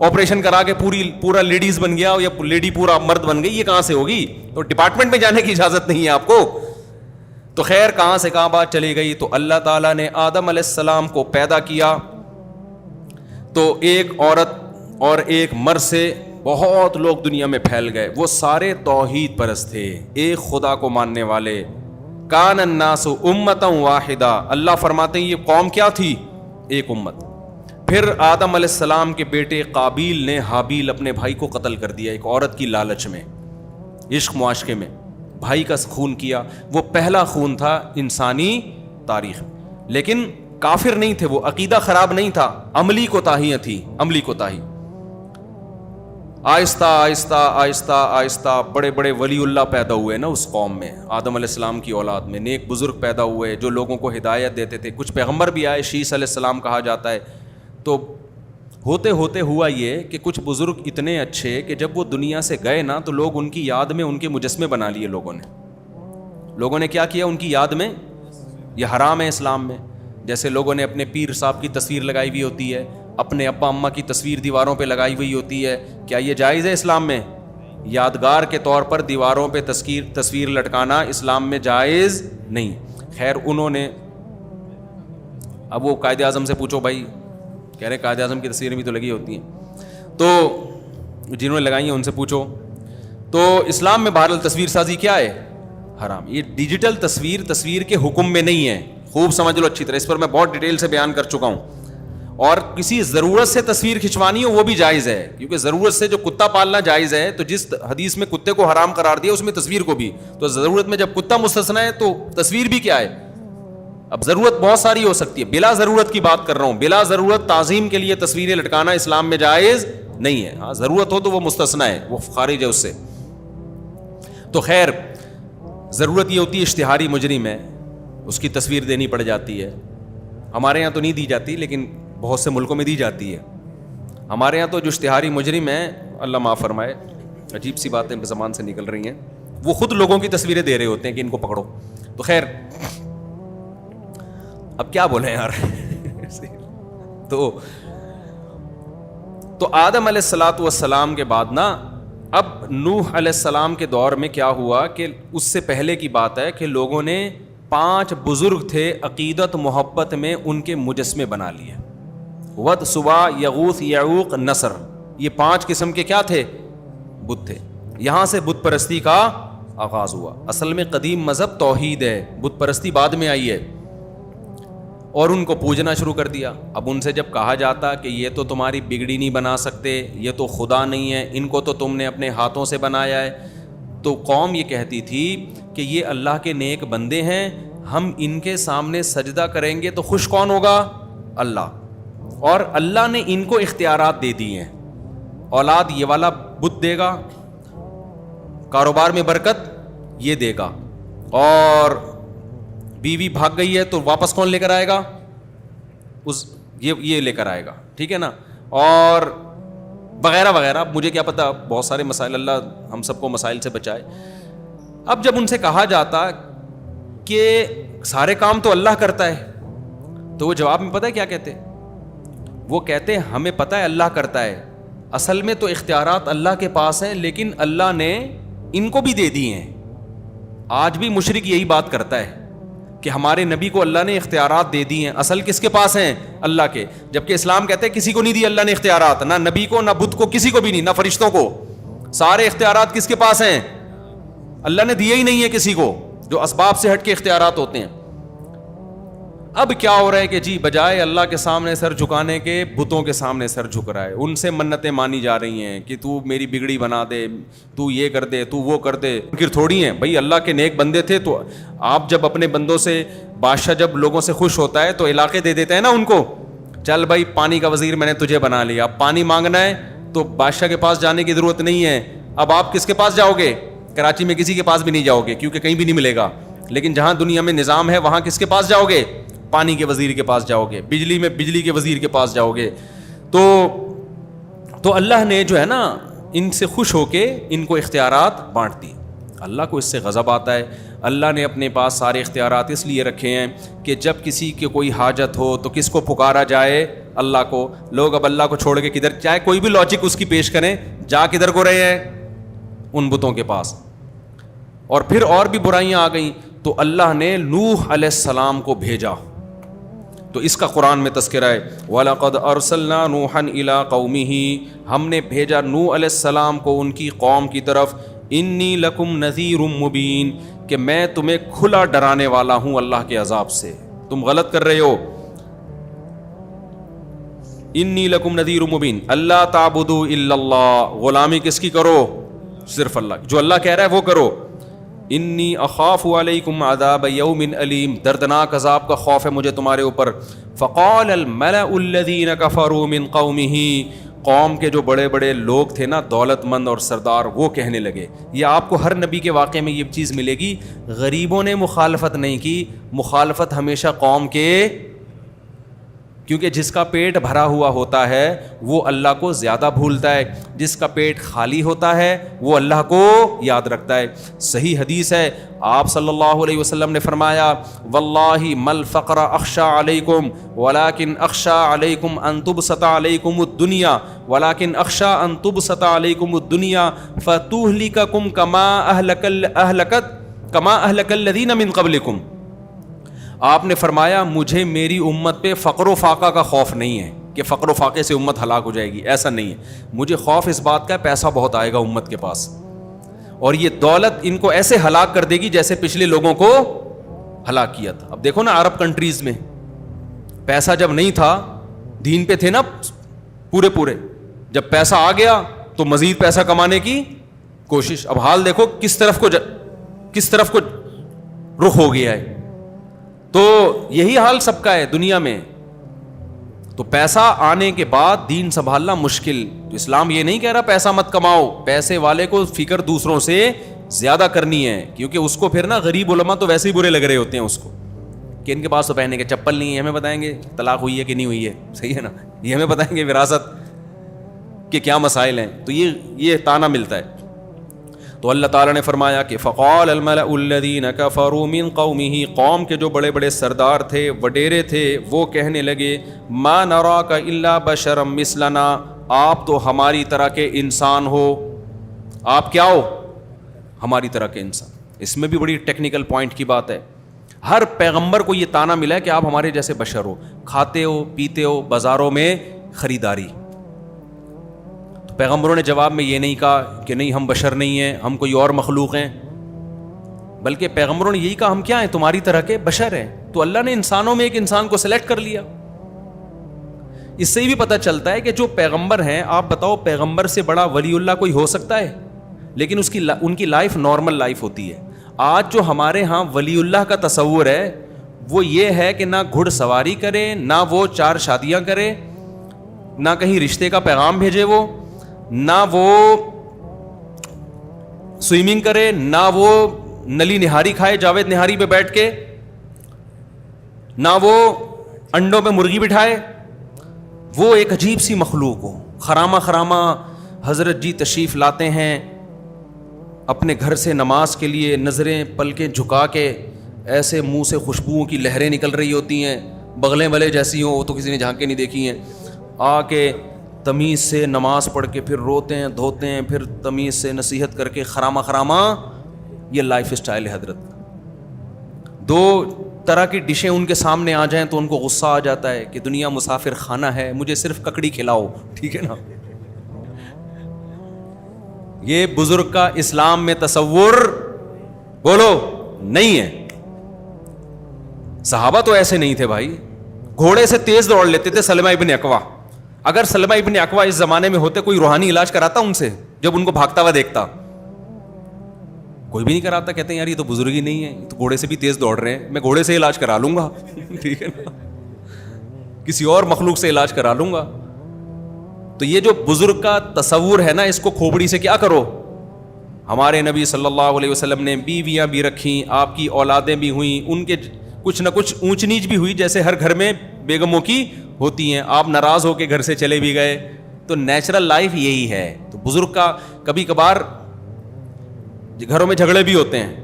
Operation کرا کے پورا لیڈیز بن گیا یا لیڈی پورا مرد بن گئی, یہ کہاں سے ہوگی؟ تو ڈپارٹمنٹ میں جانے کی اجازت نہیں ہے آپ کو. تو خیر کہاں سے کہاں بات چلی گئی. تو اللہ تعالیٰ نے آدم علیہ السلام کو پیدا کیا تو ایک عورت اور ایک مرد سے بہت لوگ دنیا میں پھیل گئے. وہ سارے توحید پرست تھے, ایک خدا کو ماننے والے. کان الناس امتا واحدہ, اللہ فرماتے ہیں یہ قوم کیا تھی؟ ایک امت. پھر آدم علیہ السلام کے بیٹے قابیل نے حابیل اپنے بھائی کو قتل کر دیا, ایک عورت کی لالچ میں, عشق معاشقے میں بھائی کا خون کیا. وہ پہلا خون تھا انسانی تاریخ میں, لیکن کافر نہیں تھے وہ, عقیدہ خراب نہیں تھا, عملی کوتاہیاں تھیں, عملی کوتاہی. آہستہ آہستہ آہستہ آہستہ بڑے بڑے ولی اللہ پیدا ہوئے نا اس قوم میں, آدم علیہ السلام کی اولاد میں نیک بزرگ پیدا ہوئے جو لوگوں کو ہدایت دیتے تھے. کچھ پیغمبر بھی آئے, شیس علیہ السلام کہا جاتا ہے. تو ہوتے ہوتے ہوا یہ کہ کچھ بزرگ اتنے اچھے کہ جب وہ دنیا سے گئے نا تو لوگ ان کی یاد میں ان کے مجسمے بنا لیے. لوگوں نے کیا کیا ان کی یاد میں؟ یہ حرام ہے اسلام میں. جیسے لوگوں نے اپنے پیر صاحب کی تصویر لگائی ہوئی ہوتی ہے, اپنے ابا اماں کی تصویر دیواروں پہ لگائی ہوئی ہوتی ہے, کیا یہ جائز ہے اسلام میں؟ یادگار کے طور پر دیواروں پہ تصویر لٹکانا اسلام میں جائز نہیں. خیر انہوں نے, اب وہ قائد اعظم سے پوچھو بھائی, کہہ رہے قائد اعظم کی تصویریں بھی تو لگی ہوتی ہیں, تو جنہوں نے لگائی ہیں ان سے پوچھو. تو اسلام میں بہرحال تصویر سازی کیا ہے؟ حرام. یہ ڈیجیٹل تصویر کے حکم میں نہیں ہے, خوب سمجھ لو اچھی طرح, اس پر میں بہت ڈیٹیل سے بیان کر چکا ہوں. اور کسی ضرورت سے تصویر کھنچوانی ہو وہ بھی جائز ہے, کیونکہ ضرورت سے جو کتا پالنا جائز ہے, تو جس حدیث میں کتے کو حرام قرار دیا اس میں تصویر کو بھی, تو ضرورت میں جب کتا مستثنی ہے تو تصویر بھی کیا ہے؟ اب ضرورت بہت ساری ہو سکتی ہے, بلا ضرورت کی بات کر رہا ہوں. بلا ضرورت تعظیم کے لیے تصویریں لٹکانا اسلام میں جائز نہیں ہے. ہاں ضرورت ہو تو وہ مستثنی ہے, وہ خارج ہے اس سے. تو خیر ضرورت یہ ہوتی ہے اشتہاری مجرم ہے, اس کی تصویر دینی پڑ جاتی ہے. ہمارے یہاں تو نہیں دی جاتی لیکن بہت سے ملکوں میں دی جاتی ہے. ہمارے یہاں تو جو اشتہاری مجرم ہیں, اللہ معاف فرمائے, عجیب سی باتیں زبان سے نکل رہی ہیں, وہ خود لوگوں کی تصویریں دے رہے ہوتے ہیں کہ ان کو پکڑو. تو خیر اب کیا بولیں یار. تو آدم علیہ الصلوۃ والسلام کے بعد نا, اب نوح علیہ السلام کے دور میں کیا ہوا کہ اس سے پہلے کی بات ہے کہ لوگوں نے 5 بزرگ تھے عقیدت محبت میں, ان کے مجسمے بنا لیے. ود, سوا, یغوث, یعوق, نصر, یہ 5 قسم کے کیا تھے؟ بت تھے. یہاں سے بت پرستی کا آغاز ہوا. اصل میں قدیم مذہب توحید ہے, بت پرستی بعد میں آئی ہے, اور ان کو پوجنا شروع کر دیا. اب ان سے جب کہا جاتا کہ یہ تو تمہاری بگڑی نہیں بنا سکتے, یہ تو خدا نہیں ہے, ان کو تو تم نے اپنے ہاتھوں سے بنایا ہے, تو قوم یہ کہتی تھی کہ یہ اللہ کے نیک بندے ہیں, ہم ان کے سامنے سجدہ کریں گے تو خوش کون ہوگا؟ اللہ. اور اللہ نے ان کو اختیارات دے دی ہیں, اولاد یہ والا بت دے گا, کاروبار میں برکت یہ دے گا, اور بیوی بھاگ گئی ہے تو واپس کون لے کر آئے گا؟ یہ لے کر آئے گا, ٹھیک ہے نا, اور وغیرہ وغیرہ. مجھے کیا پتا, بہت سارے مسائل, اللہ ہم سب کو مسائل سے بچائے. اب جب ان سے کہا جاتا کہ سارے کام تو اللہ کرتا ہے, تو وہ جواب میں پتہ ہے کیا کہتے؟ وہ کہتے ہمیں پتہ ہے اللہ کرتا ہے, اصل میں تو اختیارات اللہ کے پاس ہیں, لیکن اللہ نے ان کو بھی دے دی ہیں. آج بھی مشرک یہی بات کرتا ہے کہ ہمارے نبی کو اللہ نے اختیارات دے دی ہیں, اصل کس کے پاس ہیں؟ اللہ کے. جبکہ اسلام کہتے ہیں کسی کو نہیں دی اللہ نے اختیارات, نہ نبی کو, نہ بت کو, کسی کو بھی نہیں, نہ فرشتوں کو. سارے اختیارات کس کے پاس ہیں؟ اللہ نے دیے ہی نہیں ہے کسی کو, جو اسباب سے ہٹ کے اختیارات ہوتے ہیں. اب کیا ہو رہا ہے کہ جی بجائے اللہ کے سامنے سر جھکانے کے بتوں کے سامنے سر جھک رہا ہے, ان سے منتیں مانی جا رہی ہیں کہ تو میری بگڑی بنا دے, تو یہ کر دے, تو وہ کر دے. پھر تھوڑی ہیں بھائی, اللہ کے نیک بندے تھے, تو آپ جب اپنے بندوں سے, بادشاہ جب لوگوں سے خوش ہوتا ہے تو علاقے دے دیتے ہیں نا ان کو, چل بھائی پانی کا وزیر میں نے تجھے بنا لیا, اب پانی مانگنا ہے تو بادشاہ کے پاس جانے کی ضرورت نہیں ہے. اب آپ کس کے پاس جاؤ گے؟ کراچی میں کسی کے پاس بھی نہیں جاؤ گے کیونکہ کہیں بھی نہیں ملے گا. لیکن جہاں دنیا میں نظام ہے وہاں کس کے پاس جاؤ گے؟ پانی کے وزیر کے پاس جاؤ گے, بجلی میں بجلی کے وزیر کے پاس جاؤ گے. تو اللہ نے جو ہے نا ان سے خوش ہو کے ان کو اختیارات بانٹ دی. اللہ کو اس سے غضب آتا ہے, اللہ نے اپنے پاس سارے اختیارات اس لیے رکھے ہیں کہ جب کسی کی کوئی حاجت ہو تو کس کو پکارا جائے؟ اللہ کو. لوگ اب اللہ کو چھوڑ کے کدھر، چاہے کوئی بھی لاجک اس کی پیش کریں، جا کدھر کو رہے ہیں؟ ان بتوں کے پاس. اور پھر اور بھی برائیاں آ گئیں تو اللہ نے نوح علیہ السلام کو بھیجا. تو اس کا قرآن میں تذکرہ ہے وَلَقَدْ أَرْسَلْنَا نُوحًا إِلَىٰ قَوْمِهِ، ہم نے بھیجا نوح علیہ السلام کو ان کی قوم کی طرف. إِنِّي لَكُمْ نَذِيرٌ مُبِينٌ، کہ میں تمہیں کھلا ڈرانے والا ہوں اللہ کے عذاب سے، تم غلط کر رہے ہو. إِنِّي لَكُمْ نَذِيرٌ مُبِينٌ أَلَّا تَعْبُدُوا إِلَّا اللَّهَ، غلامی کس کی کرو؟ صرف اللہ، جو اللہ کہہ رہا ہے وہ کرو. انی اخاف علیکم عذاب یوم علیم، دردناک عذاب کا خوف ہے مجھے تمہارے اوپر. فقال الملأ الذین کفروا من قومہ، قوم کے جو بڑے بڑے لوگ تھے نا، دولت مند اور سردار، وہ کہنے لگے. یہ آپ کو ہر نبی کے واقعے میں یہ چیز ملے گی، غریبوں نے مخالفت نہیں کی، مخالفت ہمیشہ قوم کے، کیونکہ جس کا پیٹ بھرا ہوا ہوتا ہے وہ اللہ کو زیادہ بھولتا ہے، جس کا پیٹ خالی ہوتا ہے وہ اللہ کو یاد رکھتا ہے. صحیح حدیث ہے، آپ صلی اللہ علیہ وسلم نے فرمایا واللہ مل فقر اخشى علیکم ولکن اخشى علیکم ان تبسط علیکم الدنیا ولکن اخشى ان تبسط علیکم الدنیا فتہلککم کما اہلک الذین من قبلکم. آپ نے فرمایا مجھے میری امت پہ فقر و فاقہ کا خوف نہیں ہے کہ فقر و فاقے سے امت ہلاک ہو جائے گی، ایسا نہیں ہے. مجھے خوف اس بات کا پیسہ بہت آئے گا امت کے پاس، اور یہ دولت ان کو ایسے ہلاک کر دے گی جیسے پچھلے لوگوں کو ہلاک کیا تھا. اب دیکھو نا عرب کنٹریز میں پیسہ جب نہیں تھا، دین پہ تھے نا پورے، جب پیسہ آ گیا تو مزید پیسہ کمانے کی کوشش. اب حال دیکھو کس طرف کو رخ ہو گیا ہے. تو یہی حال سب کا ہے دنیا میں. تو پیسہ آنے کے بعد دین سنبھالنا مشکل. تو اسلام یہ نہیں کہہ رہا پیسہ مت کماؤ، پیسے والے کو فکر دوسروں سے زیادہ کرنی ہے، کیونکہ اس کو پھر نا غریب علماء تو ویسے ہی برے لگ رہے ہوتے ہیں اس کو کہ ان کے پاس تو پہننے کے چپل نہیں ہے، ہمیں بتائیں گے طلاق ہوئی ہے کہ نہیں ہوئی ہے، صحیح ہے نا، یہ ہمیں بتائیں گے وراثت کے کیا مسائل ہیں. تو یہ تانا ملتا ہے. تو اللہ تعالیٰ نے فرمایا کہ فقال الملأ الذین کفروا من قومہ، قوم کے جو بڑے بڑے سردار تھے، وڈیرے تھے، وہ کہنے لگے ما نراک الا بشرا مثلنا، آپ تو ہماری طرح کے انسان ہو. آپ کیا ہو؟ ہماری طرح کے انسان. اس میں بھی بڑی ٹیکنیکل پوائنٹ کی بات ہے. ہر پیغمبر کو یہ تانا ملا ہے کہ آپ ہمارے جیسے بشر ہو، کھاتے ہو پیتے ہو، بازاروں میں خریداری. پیغمبروں نے جواب میں یہ نہیں کہا کہ نہیں ہم بشر نہیں ہیں، ہم کوئی اور مخلوق ہیں، بلکہ پیغمبروں نے یہی کہا ہم کیا ہیں؟ تمہاری طرح کے بشر ہیں. تو اللہ نے انسانوں میں ایک انسان کو سلیکٹ کر لیا. اس سے بھی پتہ چلتا ہے کہ جو پیغمبر ہیں، آپ بتاؤ پیغمبر سے بڑا ولی اللہ کوئی ہو سکتا ہے؟ لیکن ان کی لائف نارمل لائف ہوتی ہے. آج جو ہمارے ہاں ولی اللہ کا تصور ہے وہ یہ ہے کہ نہ گھڑ سواری کرے، نہ وہ 4 شادیاں کرے، نہ کہیں رشتے کا پیغام بھیجے، وہ نہ وہ سوئمنگ کرے، نہ وہ نلی نہاری کھائے جاوید نہاری پہ بیٹھ کے، نہ وہ انڈوں پہ مرغی بٹھائے. وہ ایک عجیب سی مخلوق ہو. خرامہ حضرت جی تشریف لاتے ہیں اپنے گھر سے نماز کے لیے، نظریں پلکیں جھکا کے، ایسے منہ سے خوشبوؤں کی لہریں نکل رہی ہوتی ہیں، بغلیں بلے جیسی ہوں، وہ تو کسی نے جھانک کے نہیں دیکھی ہیں. آ کے تمیز سے نماز پڑھ کے پھر روتے ہیں دھوتے ہیں، پھر تمیز سے نصیحت کر کے خرامہ. یہ لائف اسٹائل ہے حضرت. 2 طرح کی ڈشیں ان کے سامنے آ جائیں تو ان کو غصہ آ جاتا ہے کہ دنیا مسافر خانہ ہے، مجھے صرف ککڑی کھلاؤ، ٹھیک ہے نا. یہ بزرگ کا اسلام میں تصور بولو نہیں ہے. صحابہ تو ایسے نہیں تھے بھائی، گھوڑے سے تیز دوڑ لیتے تھے. سلمہ ابن اکوا، اگر سلمہ ابن اکوا اس زمانے میں ہوتے کوئی روحانی علاج کراتا ان سے؟ جب ان کو بھاگتا ہوا دیکھتا کوئی بھی نہیں کراتا. کہتے ہیں یار یہ تو بزرگ ہی نہیں ہے، یہ تو گھوڑے سے بھی تیز دوڑ رہے ہیں، میں گھوڑے سے علاج کرا لوں گا ٹھیک ہے نا، کسی اور مخلوق سے علاج کرا لوں گا. تو یہ جو بزرگ کا تصور ہے نا، اس کو کھوپڑی سے کیا کرو. ہمارے نبی صلی اللہ علیہ وسلم نے بیویاں بھی رکھیں، آپ کی اولادیں بھی ہوئیں، ان کے کچھ نہ کچھ اونچ نیچ بھی ہوئی، جیسے ہر گھر میں بیگموں کی ہوتی ہیں. آپ ناراض ہو کے گھر سے چلے بھی گئے. تو نیچرل لائف یہی ہے. تو بزرگ کا کبھی کبھار گھروں میں جھگڑے بھی ہوتے ہیں،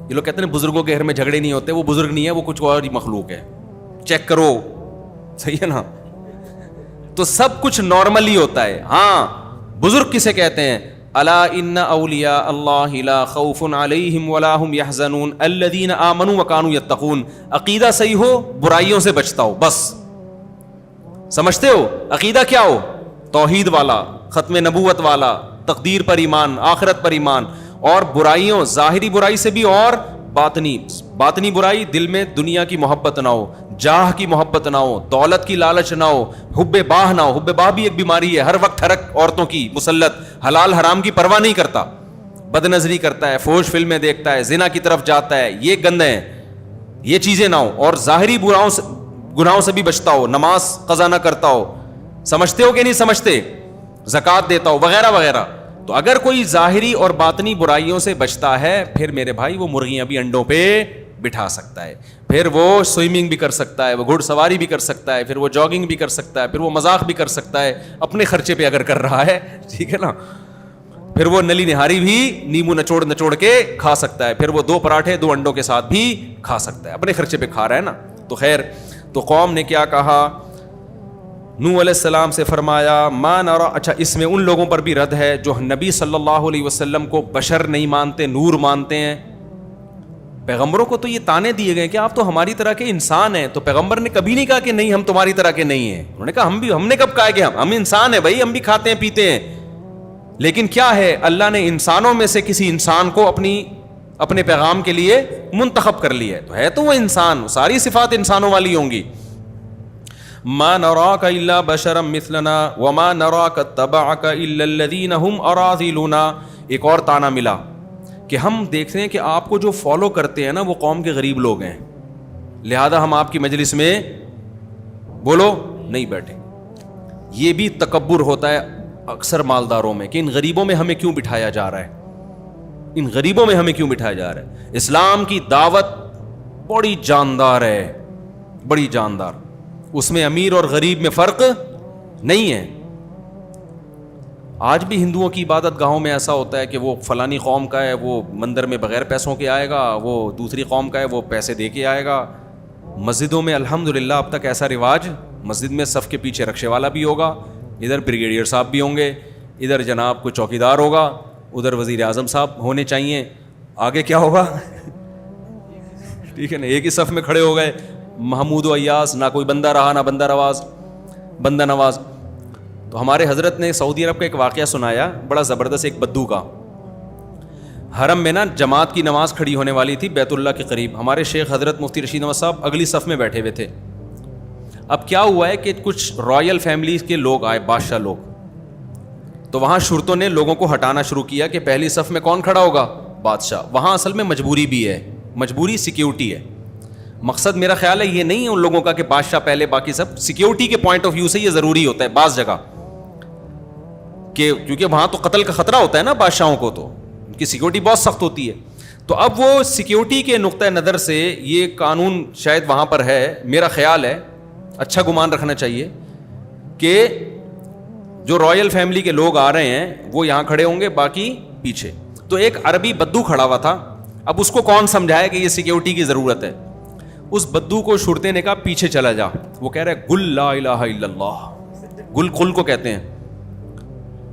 یہ لوگ کہتے ہیں بزرگوں کے گھر میں جھگڑے نہیں ہوتے, وہ بزرگ نہیں ہے, وہ کچھ اور ہی مخلوق ہے, چیک کرو, صحیح ہے نا. تو سب کچھ نارمل ہی ہوتا ہے. ہاں بزرگ کسے کہتے ہیں؟ الا ان اولیاء اللہ لا خوف علیہم ولا هم يحزنون الذین آمنوا وکانوا یتقون. عقیدہ صحیح ہو, برائیوں سے بچتا ہو, بس. سمجھتے ہو عقیدہ کیا ہو؟ توحید والا, ختم نبوت والا, تقدیر پر ایمان, آخرت پر ایمان, اور برائیوں, ظاہری برائی سے بھی, اور باطنی برائی, دل میں دنیا کی محبت نہ ہو, جاہ کی محبت نہ ہو, دولت کی لالچ نہ ہو, حب باہ نہ ہو. حب باہ بھی ایک بیماری ہے, ہر وقت ہرک عورتوں کی مسلط, حلال حرام کی پرواہ نہیں کرتا, بد نظری کرتا ہے, فحش فلمیں دیکھتا ہے, زنا کی طرف جاتا ہے, یہ گندے ہیں, یہ چیزیں نہ ہو. اور ظاہری گناہوں سے بھی بچتا ہو, نماز قضا نہ کرتا ہو, سمجھتے ہو کہ نہیں سمجھتے, زکوٰۃ دیتا ہو, وغیرہ وغیرہ. تو اگر کوئی ظاہری اور باطنی برائیوں سے بچتا ہے, پھر میرے بھائی وہ مرغیاں بھی انڈوں پہ بٹھا سکتا ہے, پھر وہ سوئمنگ بھی کر سکتا ہے, وہ گھڑ سواری بھی کر سکتا ہے, پھر وہ جاگنگ بھی کر سکتا ہے, پھر وہ مذاق بھی کر سکتا ہے اپنے خرچے پہ اگر کر رہا ہے, ٹھیک ہے نا. پھر وہ نلی نہاری بھی نیمبو نچوڑ کے کھا سکتا ہے, پھر وہ 2 پراٹھے 2 انڈوں کے ساتھ بھی کھا سکتا ہے, اپنے خرچے پہ کھا رہا ہے نا. تو خیر, تو قوم نے کیا کہا, نوح علیہ السلام سے فرمایا ما نرا. اچھا, اس میں ان لوگوں پر بھی رد ہے جو نبی صلی اللہ علیہ وسلم کو بشر نہیں مانتے, نور مانتے ہیں. پیغمبروں کو تو یہ تانے دیے گئے کہ آپ تو ہماری طرح کے انسان ہیں. تو پیغمبر نے کبھی نہیں کہا کہ نہیں ہم تمہاری طرح کے نہیں ہیں. انہوں نے کہا ہم نے کب کہا کہ ہم انسان ہیں بھائی, ہم بھی کھاتے ہیں پیتے ہیں. لیکن کیا ہے, اللہ نے انسانوں میں سے کسی انسان کو اپنے پیغام کے لیے منتخب کر لیا ہے تو وہ انسان, ساری صفات انسانوں والی ہوں گی. ما نراک الا بشرا مثلنا وما نراک اتبعک الا الذین هم اراذلنا. ایک اور تانا ملا کہ ہم دیکھتے ہیں کہ آپ کو جو فالو کرتے ہیں نا وہ قوم کے غریب لوگ ہیں, لہذا ہم آپ کی مجلس میں بولو نہیں بیٹھے. یہ بھی تکبر ہوتا ہے اکثر مالداروں میں کہ ان غریبوں میں ہمیں کیوں بٹھایا جا رہا ہے, ان غریبوں میں ہمیں کیوں بٹھایا جا رہا ہے. اسلام کی دعوت بڑی جاندار ہے, بڑی جاندار, اس میں امیر اور غریب میں فرق نہیں ہے. آج بھی ہندوؤں کی عبادت گاہوں میں ایسا ہوتا ہے کہ وہ فلانی قوم کا ہے وہ مندر میں بغیر پیسوں کے آئے گا, وہ دوسری قوم کا ہے وہ پیسے دے کے آئے گا. مسجدوں میں الحمدللہ اب تک ایسا رواج, مسجد میں صف کے پیچھے رکشے والا بھی ہوگا, ادھر بریگیڈیئر صاحب بھی ہوں گے, ادھر جناب کو چوکیدار ہوگا, ادھر وزیر اعظم صاحب ہونے چاہیے, آگے کیا ہوگا ٹھیک ہے نا, ایک ہی صف میں کھڑے ہو گئے, محمود و ایاز, نہ کوئی بندہ رہا نہ بندہ نواز. تو ہمارے حضرت نے سعودی عرب کا ایک واقعہ سنایا بڑا زبردست, ایک بدو کا. حرم میں نا جماعت کی نماز کھڑی ہونے والی تھی بیت اللہ کے قریب, ہمارے شیخ حضرت مفتی رشید احمد صاحب اگلی صف میں بیٹھے ہوئے تھے. اب کیا ہوا ہے کہ کچھ رائل فیملیز کے لوگ آئے, بادشاہ لوگ, تو وہاں شرطوں نے لوگوں کو ہٹانا شروع کیا کہ پہلی صف میں کون کھڑا ہوگا, بادشاہ. وہاں اصل میں مجبوری بھی ہے, مجبوری سیکیورٹی ہے. مقصد میرا خیال ہے یہ نہیں ہے ان لوگوں کا کہ بادشاہ پہلے باقی سب, سیکیورٹی کے پوائنٹ آف ویو سے یہ ضروری ہوتا ہے بعض جگہ, کہ کیونکہ وہاں تو قتل کا خطرہ ہوتا ہے نا بادشاہوں کو, تو ان کی سیکیورٹی بہت سخت ہوتی ہے. تو اب وہ سیکیورٹی کے نقطۂ نظر سے یہ قانون شاید وہاں پر ہے, میرا خیال ہے, اچھا گمان رکھنا چاہیے کہ جو رائل فیملی کے لوگ آ رہے ہیں وہ یہاں کھڑے ہوں گے, باقی پیچھے. تو ایک عربی بدو کھڑا ہوا تھا, اب اس کو کون سمجھایا کہ یہ سیکیورٹی کی ضرورت ہے. اس بدو کو شرطے نے کہا پیچھے چلا جا. وہ کہہ رہا ہے گل لا الہ الا اللہ, گل قل کو کہتے ہیں.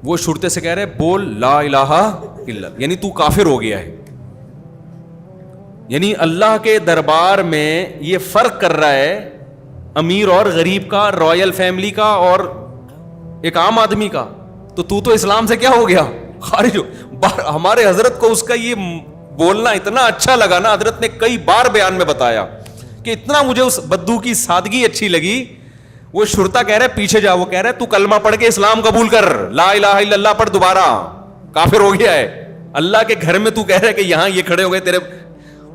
وہ شرطے سے کہہ رہے بول لا الہ الا اللہ, یعنی تو کافر ہو گیا ہے. یعنی اللہ کے دربار میں یہ فرق کر رہا ہے امیر اور غریب کا, رائل فیملی کا اور ایک عام آدمی کا. تو اسلام سے کیا ہو گیا, خارج ہو. ہمارے حضرت کو اس کا یہ بولنا اتنا اچھا لگا نا, حضرت نے کئی بار بیان میں بتایا کہ اتنا مجھے اس بدو کی سادگی اچھی لگی. وہ شرطا کہہ رہے پیچھے جا, وہ کہہ رہے تو کلمہ پڑھ کے اسلام قبول کر, لا الہ الا اللہ پڑھ, دوبارہ کافر ہو گیا ہے. اللہ کے گھر میں تو کہہ رہے کہ یہاں یہ کھڑے ہو گئے تیرے.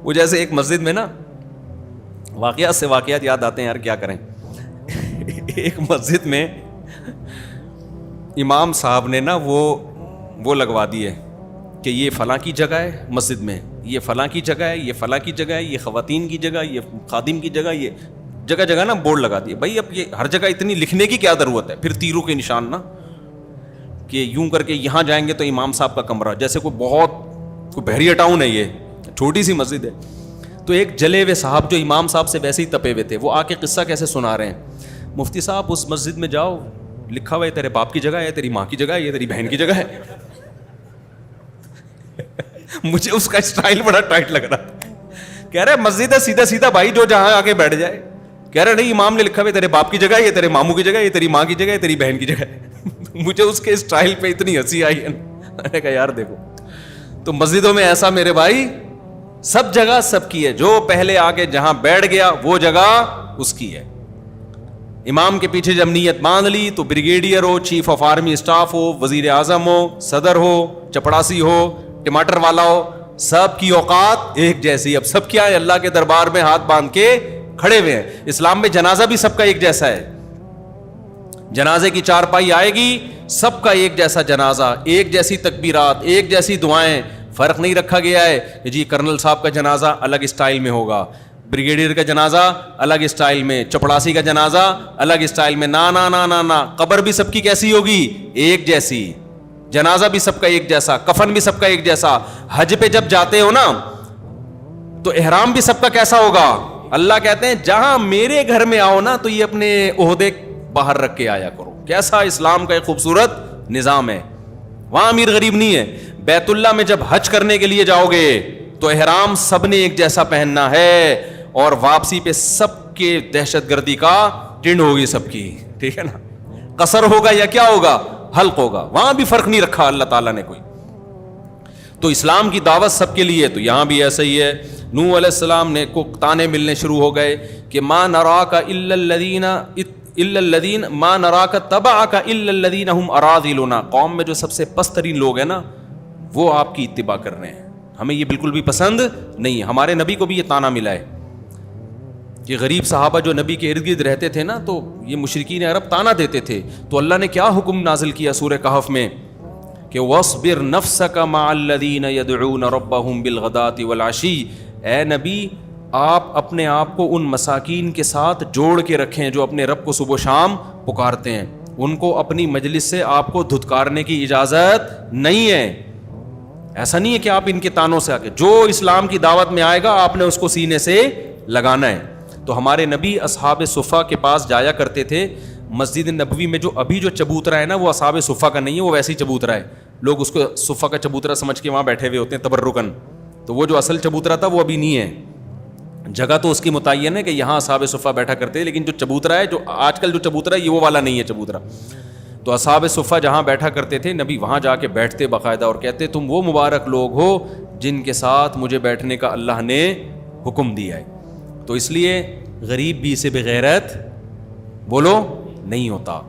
وہ جیسے ایک مسجد میں نا, واقعات سے واقعات یاد آتے ہیں یار, کیا کریں. ایک مسجد میں امام صاحب نے نا وہ لگوا دیے کہ یہ فلاں کی جگہ ہے مسجد میں, یہ فلاں کی جگہ ہے, یہ فلاں کی جگہ ہے, یہ خواتین کی جگہ, یہ خادم کی جگہ, یہ جگہ جگہ نا بورڈ لگا دیے. بھائی اب یہ ہر جگہ اتنی لکھنے کی کیا ضرورت ہے, پھر تیروں کے نشان نا, کہ یوں کر کے یہاں جائیں گے تو امام صاحب کا کمرہ, جیسے کوئی بحریہ ٹاؤن ہے یہ, چھوٹی سی مسجد ہے. تو ایک جلے ہوئے صاحب جو امام صاحب سے ویسے ہی تپے ہوئے تھے, وہ آ کے قصہ کیسے سنا رہے ہیں, مفتی صاحب اس مسجد میں جاؤ, لکھا ہوا ہے تیرے باپ کی جگہ ہے, تیری ماں کی جگہ ہے, یہ تیری بہن کی جگہ ہے. مجھے اس کا اسٹائل بڑا ٹائٹ لگ رہا تھا. کہہ رہے مسجد ہے سیدھا سیدھا بھائی, جو جہاں آگے بیٹھ جائے. کہہ رہے نہیں, امام نے لکھا ہوا ہے تیرے باپ کی جگہ ہے, یہ تیرے ماموں کی جگہ ہے, یہ تیری ماں کی جگہ ہے, تیری بہن کی جگہ ہے. مجھے اس کے اسٹائل پہ اتنی ہنسی آئی ہے. میں نے کہا یار دیکھو, تو مسجدوں میں ایسا میرے بھائی سب جگہ سب کی ہے, جو پہلے آگے جہاں بیٹھ گیا وہ جگہ اس کی ہے. امام کے پیچھے جب نیت باندھ لی تو بریگیڈیئر ہو, چیف آف آرمی اسٹاف ہو, وزیر اعظم ہو, صدر ہو, چپڑاسی ہو, ٹماٹر والا ہو, سب کی اوقات ایک جیسی. اب سب کیا ہے, اللہ کے دربار میں ہاتھ باندھ کے کھڑے ہوئے ہیں. اسلام میں جنازہ بھی سب کا ایک جیسا ہے. جنازے کی چارپائی آئے گی, سب کا ایک جیسا جنازہ, ایک جیسی تکبیرات, ایک جیسی دعائیں. فرق نہیں رکھا گیا ہے کہ جی کرنل صاحب کا جنازہ الگ اسٹائل میں ہوگا, بریگیڈیئر کا جنازہ الگ اسٹائل میں, چپڑاسی کا جنازہ الگ اسٹائل میں. نا نا نا نا نا, قبر بھی سب کی کیسی ہوگی, ایک جیسی. جنازہ بھی سب کا ایک جیسا, کفن بھی سب کا ایک جیسا. حج پہ جب جاتے ہو نا تو احرام بھی سب کا کیسا ہوگا. اللہ کہتے ہیں جہاں میرے گھر میں آؤ نا تو یہ اپنے عہدے باہر رکھ کے آیا کرو. کیسا اسلام کا ایک خوبصورت نظام ہے. وہاں امیر غریب نہیں ہے. بیت اللہ میں جب حج کرنے کے لیے جاؤ گے تو احرام سب نے ایک جیسا پہننا ہے, اور واپسی پہ سب کے دہشت گردی کا ٹنڈ ہوگی سب کی, ٹھیک ہے نا. قصر ہوگا یا کیا ہوگا, حلق ہوگا. وہاں بھی فرق نہیں رکھا اللہ تعالیٰ نے کوئی. تو اسلام کی دعوت سب کے لیے, تو یہاں بھی ایسا ہی ہے. نوح علیہ السلام نے کو تانے ملنے شروع ہو گئے کہ ما نراک الا الذین ما نراک تبعک الا الذین هم اراذلنا. قوم میں جو سب سے پست ترین لوگ ہیں نا وہ آپ کی اتباع کر رہے ہیں, ہمیں یہ بالکل بھی پسند نہیں. ہمارے نبی کو بھی یہ تانا ملا ہے کہ غریب صحابہ جو نبی کے ارد گرد رہتے تھے نا تو یہ مشرکین عرب تانا دیتے تھے. تو اللہ نے کیا حکم نازل کیا سورہ کہف میں کہ وَاصْبِرْ نَفْسَكَ مَعَ الَّذِينَ يَدْعُونَ رَبَّهُمْ بِالْغَدَاةِ وَالْعَشِيِّ. اے نبی آپ اپنے آپ کو ان مساکین کے ساتھ جوڑ کے رکھیں جو اپنے رب کو صبح و شام پکارتے ہیں. ان کو اپنی مجلس سے آپ کو دھتکارنے کی اجازت نہیں ہے. ایسا نہیں ہے کہ آپ ان کے تانوں سے آ کے, جو اسلام کی دعوت میں آئے گا آپ نے اس کو سینے سے لگانا ہے. تو ہمارے نبی اصحاب صفہ کے پاس جایا کرتے تھے. مسجد نبوی میں جو ابھی جو چبوترا ہے نا وہ اصحاب صفہ کا نہیں ہے, وہ ویسے ہی چبوترا ہے. لوگ اس کو صفہ کا چبوترا سمجھ کے وہاں بیٹھے ہوئے ہوتے ہیں تبرکن. تو وہ جو اصل چبوترا تھا وہ ابھی نہیں ہے. جگہ تو اس کی متعین ہے کہ یہاں اصحاب صفہ بیٹھا کرتے ہیں, لیکن جو چبوترا ہے, جو آج کل جو چبوترا ہے, یہ وہ والا نہیں ہے چبوترا. تو اصحاب صفہ جہاں بیٹھا کرتے تھے نبی وہاں جا کے بیٹھتے باقاعدہ اور کہتے تم وہ مبارک لوگ ہو جن کے ساتھ مجھے بیٹھنے کا اللہ نے حکم دیا ہے. تو اس لیے غریب بھی اسے بغیرت بولو نہیں ہوتا.